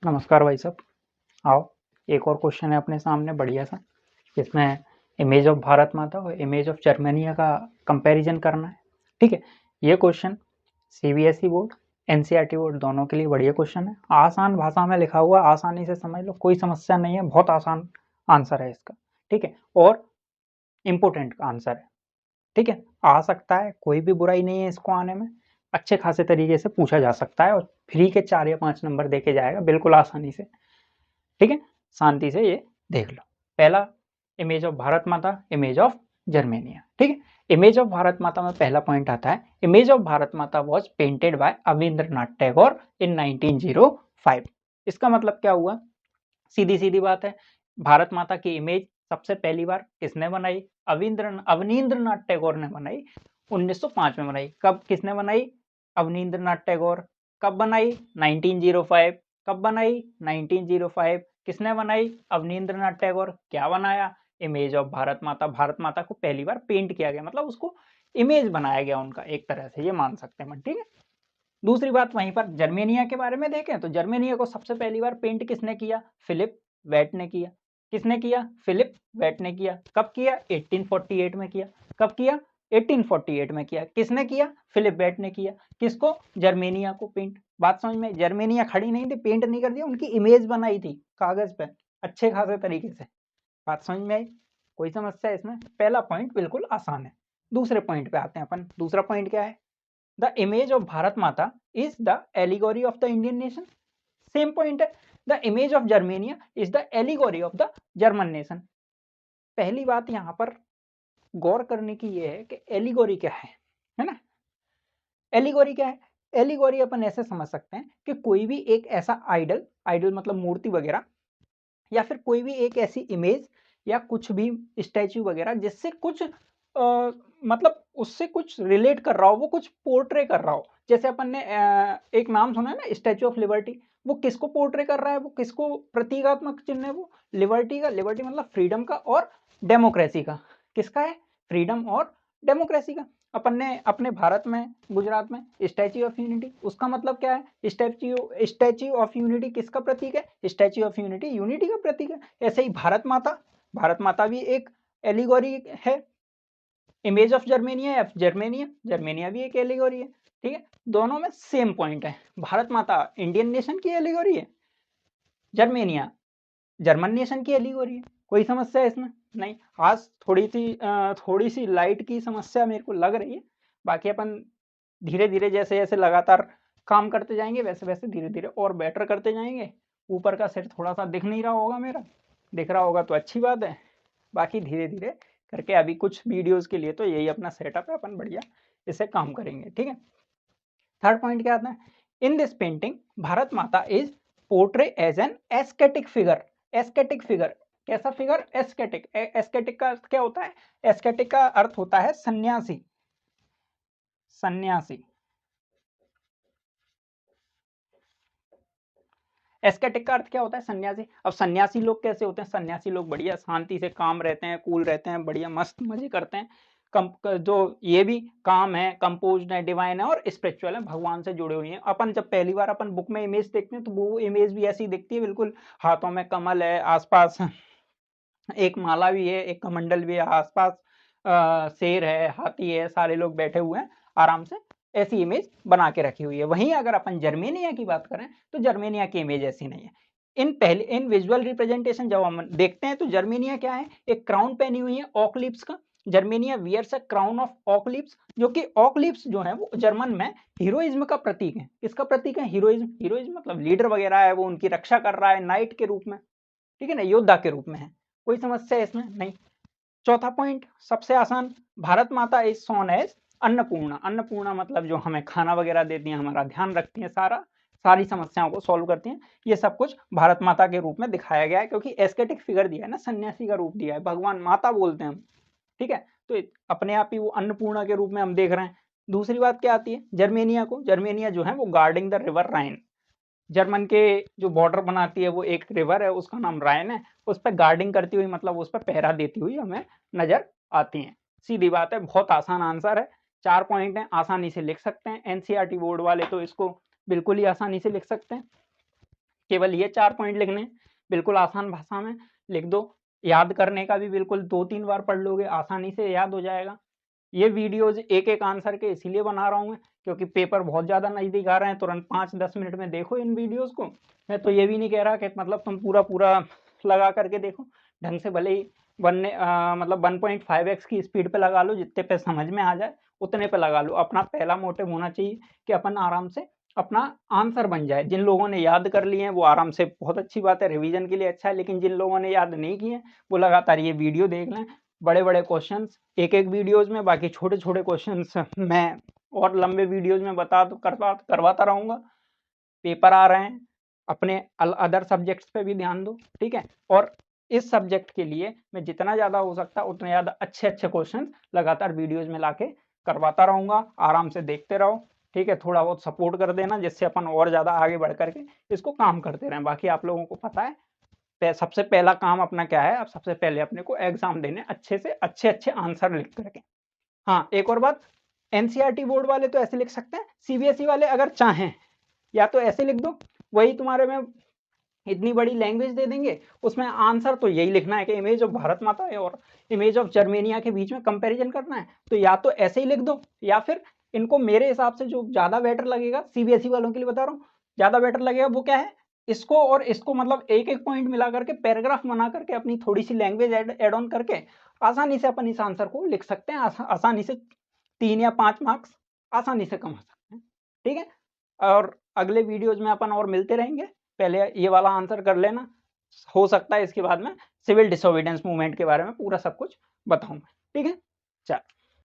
नमस्कार भाई साहब। आओ, एक और क्वेश्चन है अपने सामने बढ़िया सा, जिसमें इमेज ऑफ भारत माता और इमेज ऑफ जर्मनिया का कंपैरिजन करना है। ठीक है, ये question CBSE board, NCERT board दोनों के लिए बढ़िया क्वेश्चन है। आसान भाषा में लिखा हुआ, आसानी से समझ लो, कोई समस्या नहीं है, बहुत आसान आंसर है इसका। ठीक है, और इम्पोर्टेंट आंसर है। ठीक है, आ सकता है, कोई भी बुराई नहीं है इसको आने में, अच्छे खासे तरीके से पूछा जा सकता है और फ्री के 4 या 5 नंबर देके जाएगा बिल्कुल आसानी से। ठीक है, शांति से ये देख लो। पहला, इमेज ऑफ भारत माता, इमेज ऑफ जर्मेनिया। ठीक है, इमेज ऑफ भारत माता में पहला पॉइंट आता है, इमेज ऑफ भारत माता वॉज पेंटेड बाय अविंद्रनाथ टैगोर इन 1905। इसका मतलब क्या हुआ? सीधी सीधी बात है, भारत माता की इमेज सबसे पहली बार किसने बनाई? अवनींद्रनाथ टैगोर ने बनाई, 1905 में बनाई। कब किसने बनाई? अवनींद्रनाथ टैगोर। कब बनाई? 1905। कब बनाई? 1905। किसने बनाई? अवनींद्रनाथ टैगोर। क्या बनाया? इमेज ऑफ भारत माता। भारत माता को पहली बार पेंट किया गया, मतलब उसको इमेज बनाया गया उनका, एक तरह से ये मान सकते हैं। ठीक है, दूसरी बात वहीं पर जर्मेनिया के बारे में देखें तो जर्मेनिया को सबसे पहली बार पेंट किसने किया? फिलिप वेट ने किया। किसने किया? फिलिप वेट ने किया। कब किया? 1848 में किया। कब किया? 1848 में किया। किसने किया? फिलिप वेट ने किया। किसको? जर्मेनिया को पेंट। बात समझ में? जर्मेनिया खड़ी नहीं थी, पेंट नहीं कर दिया, उनकी इमेज बनाई थी कागज पे अच्छे खासे तरीके से। बात समझ में आई? कोई समस्या इसमें? पहला पॉइंट बिल्कुल आसान है। दूसरे पॉइंट पे आते हैं अपन। दूसरा पॉइंट क्या है? The image of Bharat Mata is the allegory of the Indian nation. Same point है। The image of Germania is the allegory of the German nation. पहली बात यहाँ पर गौर करने की ये है कि एलिगोरी क्या है ना? एलिगोरी क्या है? एलिगोरी अपन ऐसे समझ सकते हैं कि कोई भी एक ऐसा आइडल, आइडल मतलब मूर्ति वगैरह, या फिर कोई भी एक ऐसी इमेज या कुछ भी स्टैच्यू वगैरह जिससे कुछ मतलब उससे कुछ रिलेट कर रहा हो, वो कुछ पोर्ट्रे कर रहा हो। जैसे अपन ने एक नाम सुना है ना, स्टैच्यू ऑफ लिबर्टी। वो किसको पोर्ट्रे कर रहा है? वो किसको प्रतीकात्मक चिन्ह है? वो लिबर्टी का। लिबर्टी मतलब फ्रीडम का और डेमोक्रेसी का। किसका है? फ्रीडम और डेमोक्रेसी का। अपन ने अपने भारत में, गुजरात में स्टैच्यू ऑफ यूनिटी, उसका मतलब क्या है? स्टैच्यू ऑफ यूनिटी किसका प्रतीक है? स्टैच्यू ऑफ यूनिटी यूनिटी का प्रतीक है। ऐसे ही भारत माता, भारत माता भी एक एलिगोरी है। इमेज ऑफ जर्मेनिया या जर्मेनिया, जर्मेनिया भी एक एलिगोरी है। ठीक है, दोनों में सेम पॉइंट है। भारत माता इंडियन नेशन की एलिगोरी है, जर्मेनिया जर्मन नेशन की एलिगोरी है। कोई समस्या है इसमें? नहीं। आज थोड़ी सी लाइट की समस्या मेरे को लग रही है, बाकी अपन धीरे धीरे जैसे जैसे लगातार काम करते जाएंगे वैसे वैसे धीरे धीरे और बेटर करते जाएंगे। ऊपर का सेट थोड़ा सा दिख नहीं रहा होगा, मेरा दिख रहा होगा तो अच्छी बात है। बाकी धीरे धीरे करके अभी कुछ वीडियोस के लिए तो यही अपना सेटअप है, अपन बढ़िया इसे काम करेंगे। ठीक है, थर्ड पॉइंट क्या आता है? In this painting Bharat Mata is portray as an ascetic figure. Ascetic figure कैसा फिगर? एस्केटिक। एस्केटिक का अर्थ क्या होता है? एस्केटिक का अर्थ होता है सन्यासी। सन्यासी। एस्केटिक का अर्थ क्या होता है? सन्यासी। अब सन्यासी लोग कैसे होते हैं? सन्यासी लोग बढ़िया शांति से काम रहते हैं, कूल रहते हैं, बढ़िया मस्त मजे करते हैं। जो ये भी काम है कंपोज्ड है, डिवाइन है और स्पिरिचुअल है, भगवान से जुड़े हुए हैं। अपन जब पहली बार अपन बुक में इमेज देखते हैं तो वो इमेज भी ऐसी दिखती है, बिल्कुल हाथों में कमल है, आसपास एक माला भी है, एक कमंडल भी है, आसपास शेर है, हाथी है, सारे लोग बैठे हुए हैं आराम से। ऐसी इमेज बना के रखी हुई है। वहीं अगर अपन जर्मेनिया की बात करें तो जर्मेनिया की इमेज ऐसी नहीं है। इन विजुअल रिप्रेजेंटेशन जब हम देखते हैं तो जर्मेनिया क्या है? एक क्राउन पहनी हुई है ऑक लीव्स का। Germania wears a crown of oak leaves, जो कि ऑक लीव्स जो है वो जर्मन में हीरोइज्म का प्रतीक है। किसका प्रतीक है? हीरोइज्म। हीरोइज्म मतलब लीडर वगैरह है, वो उनकी रक्षा कर रहा है नाइट के रूप में। ठीक है ना, योद्धा के रूप में है। कोई समस्या है इसमें? नहीं। चौथा पॉइंट सबसे आसान, Bharat Mata is shown as Annapurna. Annapurna मतलब जो हमें खाना वगैरह देती हैं, हमारा ध्यान रखती हैं, सारी समस्याओं को सॉल्व करती हैं। ये सब कुछ भारत माता के रूप में दिखाया गया है, क्योंकि एस्केटिक फिगर दिया है ना, सन्यासी का रूप दिया है, भगवान माता बोलते हैं हम। ठीक है, तो अपने आप ही वो अन्नपूर्णा के रूप में हम देख रहे हैं। दूसरी बात क्या आती है जर्मेनिया को? जर्मेनिया जो है वो guarding the river Rhine. German के जो बॉर्डर बनाती है वो एक रिवर है, उसका नाम रायन है। उस पर गार्डिंग करती हुई, मतलब उस पर पहरा देती हुई हमें नजर आती हैं। सीधी बात है, बहुत आसान आंसर है। 4 पॉइंट है, आसानी से लिख सकते हैं। एनसीईआरटी बोर्ड वाले तो इसको बिल्कुल ही आसानी से लिख सकते हैं। केवल ये 4 पॉइंट लिखने हैं, बिल्कुल आसान भाषा में लिख दो। याद करने का भी बिल्कुल 2-3 बार पढ़ लोगे, आसानी से याद हो जाएगा। ये वीडियोज़ एक-एक आंसर के इसीलिए बना रहा हूँ मैं, क्योंकि पेपर बहुत ज़्यादा नज़दीक आ रहे हैं, तुरंत 5-10 मिनट में देखो इन वीडियोज़ को। मैं तो ये भी नहीं कह रहा कि मतलब तुम पूरा-पूरा लगा करके देखो, ढंग से भले ही मतलब 1.5x की स्पीड पे लगा लो, जितने पे समझ में आ जाए उतने पे लगा लो। अपना पहला मोटिव होना चाहिए कि अपन आराम से अपना आंसर बन जाए। जिन लोगों ने याद कर लिए हैं वो आराम से, बहुत अच्छी बात है, रिवीजन के लिए अच्छा है, लेकिन जिन लोगों ने याद नहीं किए हैं वो लगातार ये वीडियो देख लें। बड़े-बड़े क्वेश्चंस एक-एक वीडियोज़ में, बाकी छोटे-छोटे क्वेश्चंस मैं और लंबे वीडियोज़ में करवाता रहूँगा। पेपर आ रहे हैं, अपने अदर सब्जेक्ट्स पे भी ध्यान दो, ठीक है? और इस सब्जेक्ट के लिए मैं जितना ज़्यादा हो सकता है उतने ज़्यादा अच्छे-अच्छे क्वेश्चंस लगातार वीडियोज़ में लाके करवाता रहूँगा। आराम से देखते रहो, ठीक है? थोड़ा बहुत सपोर्ट कर देना, जिससे अपन और ज़्यादा आगे बढ़ कर के इसको काम करते रहें। बाकी आप लोगों को पता है सबसे पहला काम अपना क्या है, अब सबसे पहले अपने को एग्जाम देने अच्छे से अच्छे आंसर लिख करके। हाँ, एक और बात, एनसीईआरटी बोर्ड वाले तो ऐसे लिख सकते हैं, सीबीएसई वाले अगर चाहें या तो ऐसे लिख दो, वही तुम्हारे में इतनी बड़ी लैंग्वेज दे देंगे, उसमें आंसर तो यही लिखना है कि इमेज ऑफ भारत माता है और इमेज ऑफ जर्मेनिया के बीच में कंपैरिजन करना है। तो या तो ऐसे ही लिख दो, या फिर इनको मेरे हिसाब से जो ज़्यादा बेटर लगेगा, सीबीएसई वालों के लिए बता रहा हूँ, ज़्यादा बेटर लगेगा वो क्या है, इसको और इसको मतलब एक-एक पॉइंट मिला करके पैराग्राफ बना करके अपनी थोड़ी-सी लैंग्वेज ऐड ऑन करके आसानी से अपन इस आंसर को लिख सकते हैं। आसानी से 3 या 5 मार्क्स आसानी से कमा सकते हैं, ठीक है? और अगले वीडियोज़ में अपन और मिलते रहेंगे। पहले ये वाला आंसर कर लेना, हो सकता है इसके बाद में सिविल डिसोबीडियंस मूवमेंट के बारे में पूरा सब कुछ बताऊँ, ठीक है? चल।